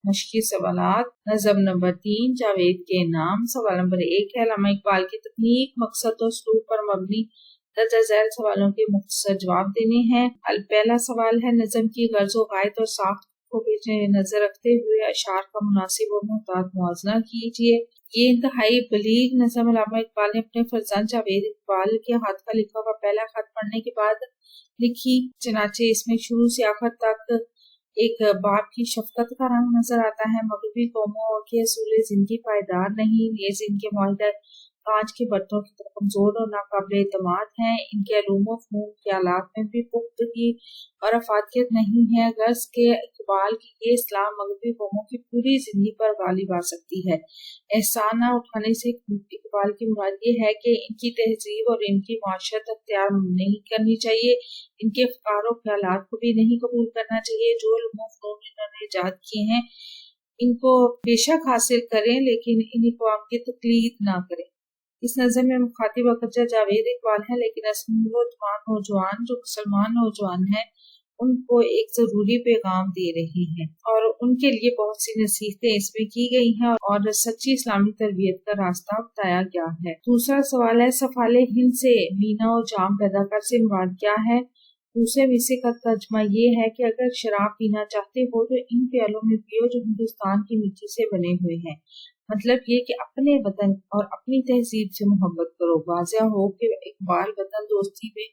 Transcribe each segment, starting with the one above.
مشقی سوالات۔ نظم نمبر 3 جاوید کے نام۔ سوال نمبر 1 ہے علامہ اقبال کی تکنیک، مقصد اور اسلوب پر مبنی درجہ ذیل سوالوں کے مختصر جواب دینے ہیں۔ پہلا سوال ہے نظم کی غرض و غایت اور ساخت کو پیش نظر رکھتے ہوئے اشعار کا مناسب اور محتاط موازنہ کیجیے۔ یہ انتہائی بلیغ نظم علامہ اقبال نے اپنے فرزند جاوید اقبال کے ہاتھ کا لکھا ہوا پہلا خط پڑھنے کے بعد لکھی، چنانچہ اس میں شروع سے آخر تک ایک باپ کی شفقت کا رنگ نظر آتا ہے۔ مغربی قوموں کے اصول زندگی پائیدار نہیں، نیز ان کے معاہدہ کانچ کے برتنوں کی طرح کمزور اور ناقابل اعتماد ہیں۔ ان کے علوم و فنون خیالات میں بھی پختگی اور افادیت نہیں ہے۔ غرض کے اقبال کی یہ اصلاح مغربی قوموں کی پوری زندگی پر غالب آ سکتی ہے۔ احسان نہ اٹھانے سے اقبال کی مراد یہ ہے کہ ان کی تہذیب اور ان کی معاشرت اختیار نہیں کرنی چاہیے، ان کے افکار و خیالات کو بھی نہیں قبول کرنا چاہیے۔ جو علوم و فنون انہوں نے ایجاد کیے ہیں ان کو بے شک حاصل کریں، لیکن ان اقوام کی تقلید نہ کریں۔ اس نظم میں مخاطب اگرچہ جاوید اقبال ہیں، لیکن اصل نوجوان جو مسلمان نوجوان ہیں ان کو ایک ضروری پیغام دے رہی ہیں اور ان کے لیے بہت سی نصیحتیں اس میں کی گئی ہیں اور سچی اسلامی تربیت کا راستہ بتایا گیا ہے۔ دوسرا سوال ہے سفال ہند سے مینا و جام پیدا کر سے مراد کیا ہے؟ دوسرے حصے کا ترجمہ یہ ہے کہ اگر شراب پینا چاہتے ہو تو ان پیالوں میں پیو جو ہندوستان کی مٹی سے بنے ہوئے ہیں۔ مطلب یہ کہ اپنے وطن اور اپنی تہذیب سے محبت کرو۔ واضح ہو کہ اقبال وطن دوستی میں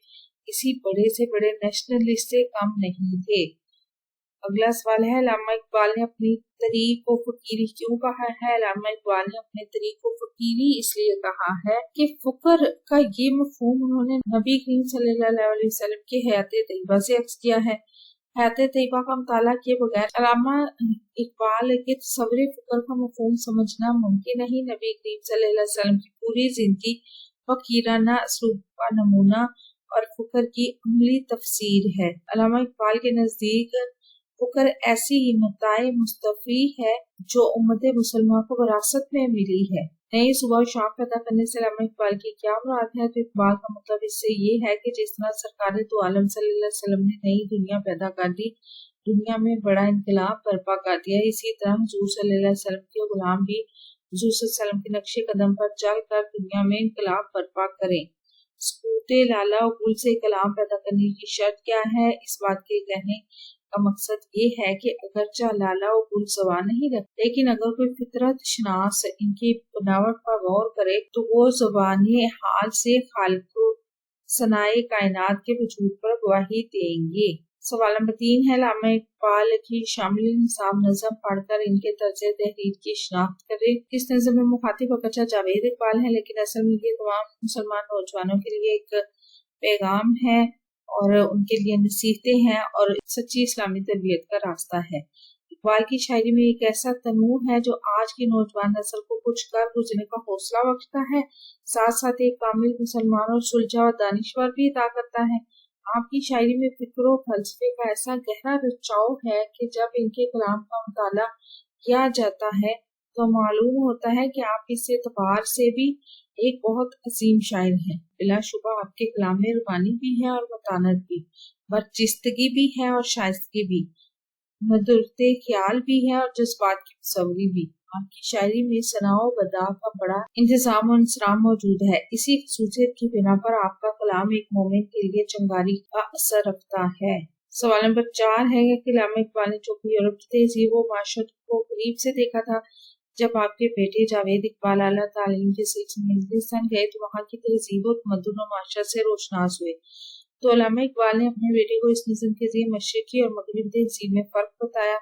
کسی بڑے سے بڑے نیشنلسٹ سے کم نہیں تھے۔ اگلا سوال ہے علامہ اقبال نے اپنی تحریک کو فقیری کیوں کہا ہے؟ علامہ اقبال نے اپنے تحریک کو فقیری اس لیے کہا ہے کہ فقر کا یہ مفہوم انہوں نے نبی کریم صلی اللہ علیہ وسلم کی حیات طیبہ سے اخذ کیا ہے۔ حیات طیبہ کا مطالعہ کیے بغیر علامہ اقبال کے تصور فقر کا مفہوم سمجھنا ممکن نہیں۔ نبی کریم صلی اللہ علیہ وسلم کی پوری زندگی فقیرانہ اسلوب کا نمونہ اور فقر کی عملی تفسیر ہے۔ علامہ اقبال کے نزدیک فقر ایسی متاع مستفی ہے جو امت مسلمہ کو وراثت میں ملی ہے۔ نئی صبح و شام پیدا کرنے سے علامہ اقبال کی کیا مراد ہے؟ تو اقبال کا مطلب اس سے یہ ہے کہ جس طرح سرکار دو عالم صلی اللہ علیہ وسلم نے نئی دنیا پیدا کر دی، دنیا میں بڑا انقلاب برپا کر دیا، اسی طرح حضور صلی اللہ علیہ وسلم کے غلام بھی حضور صلی اللہ علیہ وسلم کے نقش قدم پر چل کر دنیا میں انقلاب برپا کریں۔ سکوت لالا و گل سے کلام پیدا کرنے کی شرط کیا ہے؟ اس بات کے کہنے کا مقصد یہ ہے کہ اگرچہ لالا و گل زبان نہیں رکھتے، لیکن اگر کوئی فطرت شناس ان کی بناوٹ پر غور کرے تو وہ زبانی حال سے خالق و صناعی کائنات کے وجود پر گواہی دیں گے۔ سوال نمبر 3 ہے علامہ اقبال کی شامل نصاب نظم پڑھ کر ان کے طرز تحریر کی شناخت کرے۔ اس نظم میں مخاطب اگرچہ جاوید اقبال ہیں، لیکن اصل میں یہ تمام مسلمان نوجوانوں کے لیے ایک پیغام ہے اور ان کے لیے نصیحتیں ہیں اور سچی اسلامی تربیت کا راستہ ہے۔ اقبال کی شاعری میں ایک ایسا تنوع ہے جو آج کی نوجوان نسل کو کچھ کر گزرنے کا حوصلہ بخشتا ہے، ساتھ ساتھ ایک کامل مسلمان اور سلجھا و دانشور بھی عطا کرتا ہے۔ آپ کی شاعری میں فکر و فلسفے کا ایسا گہرا رچاؤ ہے کہ جب ان کے کلام کا مطالعہ کیا جاتا ہے تو معلوم ہوتا ہے کہ آپ اس اعتبار سے بھی ایک بہت عظیم شاعر ہیں۔ بلا شبہ آپ کے کلام میں روانی بھی ہے اور متانت بھی، برجستگی بھی ہے اور شائستگی بھی، مدرت خیال بھی ہے اور جذبات کی تصوری بھی۔ آپ کی شاعری میں ثناء و بدا کا بڑا انتظام و انصرام موجود ہے۔ اسی خصوصیت کی بنا پر آپ کا کلام ایک مومن کے لیے چنگاری کا اثر رکھتا ہے۔ سوال نمبر 4 ہے کہ علامہ اقبال نے چونکہ یورپ کی تہذیب و معاشرت کو قریب سے دیکھا تھا، جب آپ کے بیٹے جاوید اقبال اعلیٰ تعلیم کے سلسلے میں انگلستان گئے تو وہاں کی تہذیب و تمدن و معاشرت سے روشناس ہوئے، تو علامہ اقبال نے اپنے بیٹے کو اس نظم کے ذریعے مشرقی اور مغربی تہذیب میں فرق بتایا۔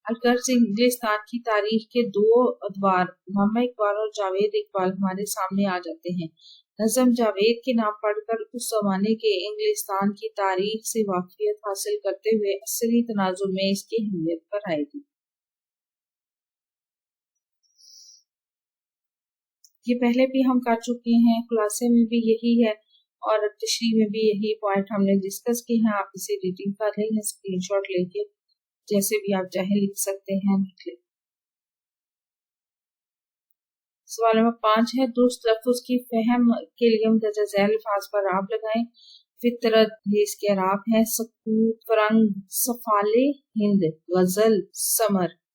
الغرض انگلستان کی تاریخ کے دو ادوار علامہ اقبال اور جاوید اقبال ہمارے سامنے آ جاتے ہیں۔ نظم جاوید کے نام پڑھ کر اس زمانے کے انگلستان کی تاریخ سے واقفیت حاصل کرتے ہوئے عصری تناظر میں اس کی اہمیت پر آئے گی۔ یہ پہلے بھی ہم کر چکے ہیں، خلاصے میں بھی یہی ہے اور تشریح میں بھی یہی پوائنٹ ہم نے ڈسکس کی ہیں۔ آپ اسے ریڈنگ کر رہے ہیں، اسکرین شاٹ لے کے جیسے بھی آپ چاہیں لکھ سکتے ہیں، لکھ لیں۔ سوال نمبر 5 ہے درست لفظ کی فہم کے لیے مندرجہ ذیل الفاظ پر اعراب لگائیں۔ فطرت یہ اس کے اعراب ہیں: سکوت، فرنگ، سفالِ ہند، غزل، سمر۔